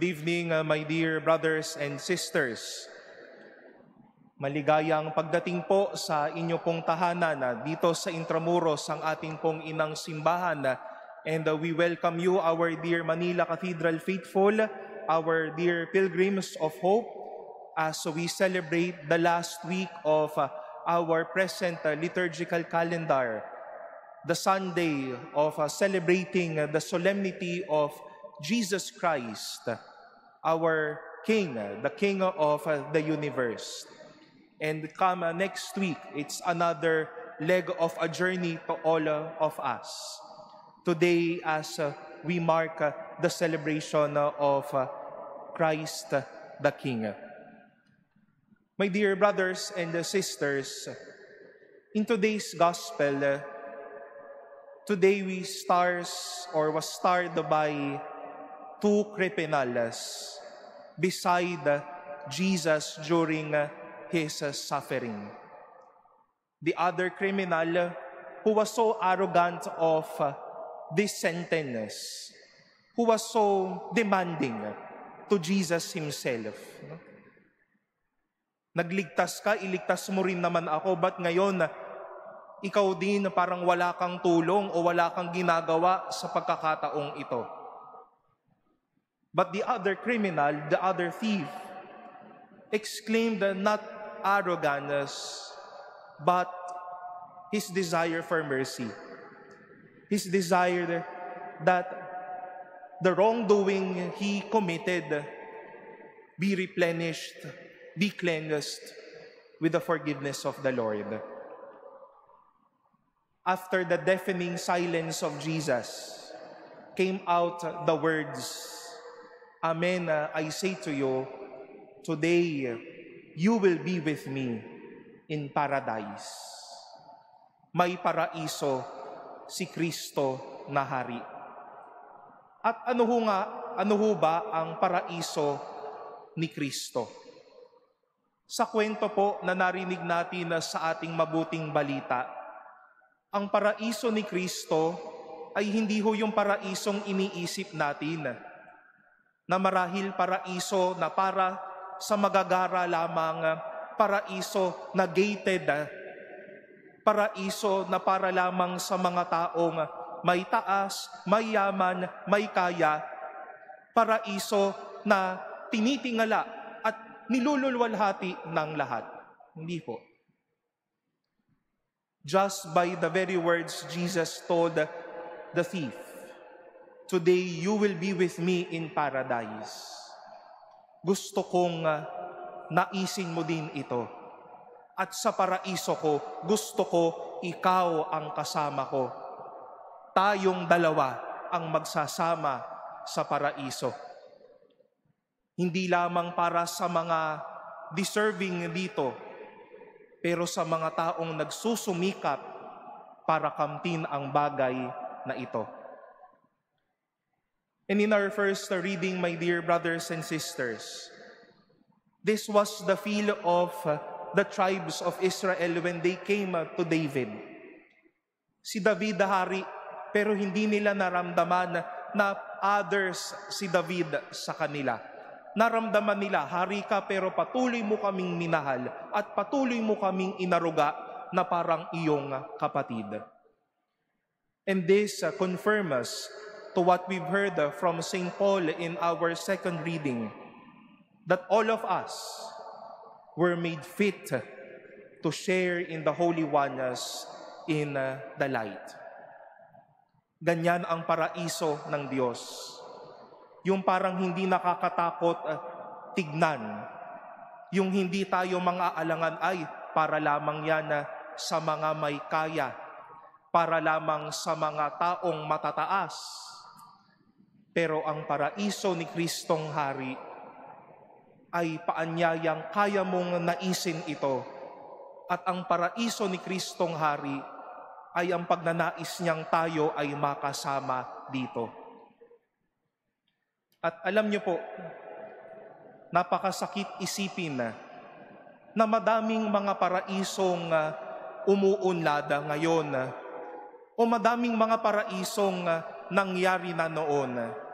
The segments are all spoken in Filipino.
Good evening, my dear brothers and sisters. Maligayang pagdating po sa inyo pong tahanan dito sa Intramuros, ang ating pong inang simbahan. And we welcome you, our dear Manila Cathedral faithful, our dear pilgrims of hope, as we celebrate the last week of our present liturgical calendar, the Sunday of celebrating the solemnity of Jesus Christ, our King, the King of the universe. And come next week, it's another leg of a journey to all of us. Today, as we mark the celebration of Christ the King. My dear brothers and sisters, in today's Gospel, today was starred by two criminals beside Jesus during his suffering. The other criminal who was so arrogant of this sentence, who was so demanding to Jesus himself. Nagligtas ka, iligtas mo rin naman ako, but ngayon, ikaw din parang wala kang tulong o wala kang ginagawa sa pagkakataong ito. But the other criminal, the other thief, exclaimed not arrogance, but his desire for mercy. His desire that the wrongdoing he committed be replenished, be cleansed with the forgiveness of the Lord. After the deafening silence of Jesus, came out the words, Amen, I say to you, today you will be with me in paradise. May paraiso si Kristo na hari. At ano ho ba ang paraiso ni Kristo? Sa kwento po na narinig natin sa ating mabuting balita, ang paraiso ni Kristo ay hindi ho yung paraisong iniisip natin, na marahil paraiso na para sa magagara lamang, paraiso na gated, paraiso na para lamang sa mga taong may taas, may yaman, may kaya, paraiso na tinitingala at nilululwalhati ng lahat. Hindi po. Just by the very words Jesus told the thief, today you will be with me in paradise. Gusto kong naisin mo din ito. At sa paraiso ko, gusto ko ikaw ang kasama ko. Tayong dalawa ang magsasama sa paraiso. Hindi lamang para sa mga deserving dito, pero sa mga taong nagsusumikap para kamtin ang bagay na ito. And in our first reading, my dear brothers and sisters, this was the feel of the tribes of Israel when they came to David. Si David hari, pero hindi nila naramdaman na others si David sa kanila. Naramdaman nila, hari ka pero patuloy mo kaming minahal at patuloy mo kaming inaruga na parang iyong kapatid. And this confirms to what we've heard from St. Paul in our second reading, that all of us were made fit to share in the Holy Oneness in the light. Ganyan ang paraiso ng Diyos. Yung parang hindi nakakatakot tignan. Yung hindi tayo mga alangan ay para lamang yan sa mga may kaya, para lamang sa mga taong matataas. Pero ang paraiso ni Kristong Hari ay paanyayang kaya mong naisin ito. At ang paraiso ni Kristong Hari ay ang pagnanais niyang tayo ay makasama dito. At alam niyo po, napakasakit isipin na madaming mga paraisong umuunlad ngayon o madaming mga paraisong nangyari na noon.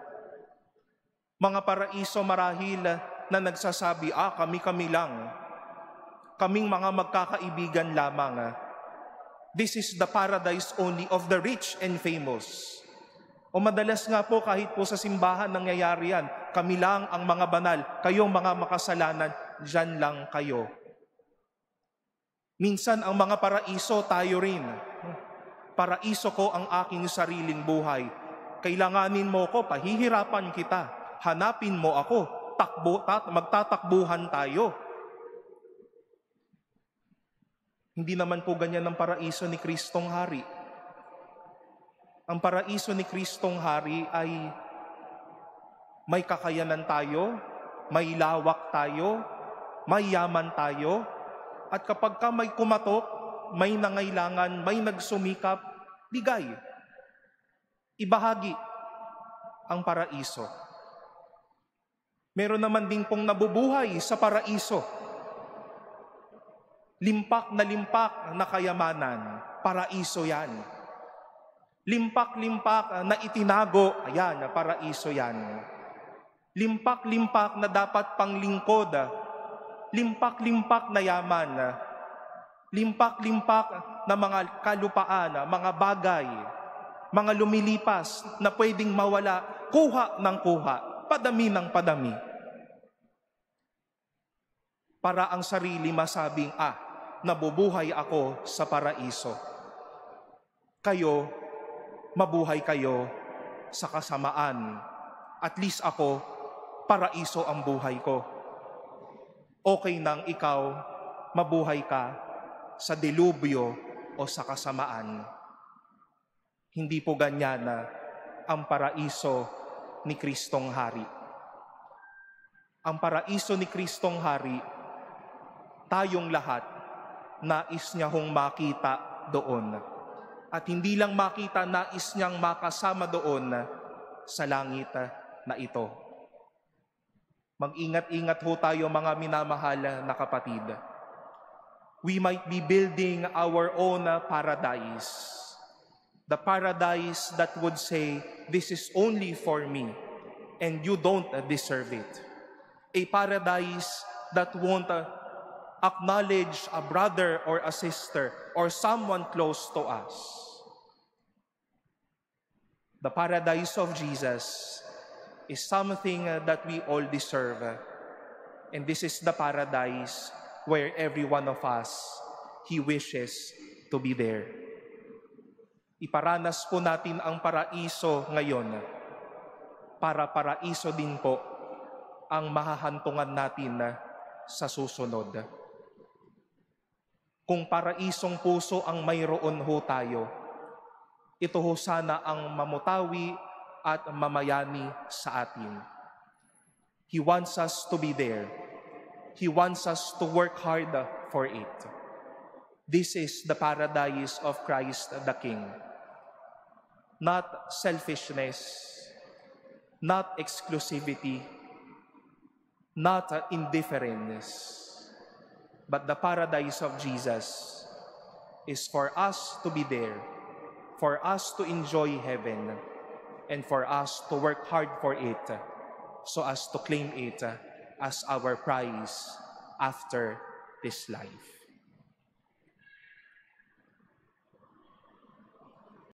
Mga paraiso marahil na nagsasabi, kami-kami lang. Kaming mga magkakaibigan lamang. This is the paradise only of the rich and famous. O madalas nga po kahit po sa simbahan nangyayari yan, kami lang ang mga banal, kayong mga makasalanan, dyan lang kayo. Minsan ang mga paraiso tayo rin. Paraiso ko ang aking sariling buhay. Kailanganin mo ko, pahihirapan kita. Hanapin mo ako, magtatakbuhan tayo. Hindi naman po ganyan ang paraiso ni Kristong Hari. Ang paraiso ni Kristong Hari ay may kakayanan tayo, may lawak tayo, may yaman tayo, at kapag ka may kumatok, may nangailangan, may nagsumikap, bigay. Ibahagi ang paraiso. Meron naman din pong nabubuhay sa paraiso. Limpak na kayamanan, paraiso yan. Limpak-limpak na itinago, ayan, paraiso yan. Limpak-limpak na dapat panglingkod, limpak-limpak na yaman, limpak-limpak na mga kalupaan, mga bagay, mga lumilipas na pwedeng mawala, kuha ng kuha, padami ng padami. Para ang sarili masabing, nabubuhay ako sa paraiso. Kayo, mabuhay kayo sa kasamaan. At least ako, paraiso ang buhay ko. Okay nang ikaw, mabuhay ka sa delubyo o sa kasamaan. Hindi po ganyan ang paraiso ni Kristong Hari. Ang paraiso ni Kristong Hari, tayong lahat, nais niya hong makita doon. At hindi lang makita, nais niyang makasama doon sa langit na ito. Mag-ingat-ingat ho tayo mga minamahal na kapatid. We might be building our own paradise. The paradise that would say, this is only for me and you don't deserve it. A paradise that won't acknowledge a brother or a sister or someone close to us. The paradise of Jesus is something that we all deserve. And this is the paradise where every one of us, He wishes to be there. Iparanas po natin ang paraiso ngayon para paraiso din po ang mahahantungan natin sa susunod. Kung paraisong puso ang mayroon ho tayo, ito ho sana ang mamutawi at mamayani sa atin. He wants us to be there. He wants us to work hard for it. This is the paradise of Christ the King. Not selfishness, not exclusivity, not indifference. But the paradise of Jesus is for us to be there, for us to enjoy heaven, and for us to work hard for it, so as to claim it as our prize after this life.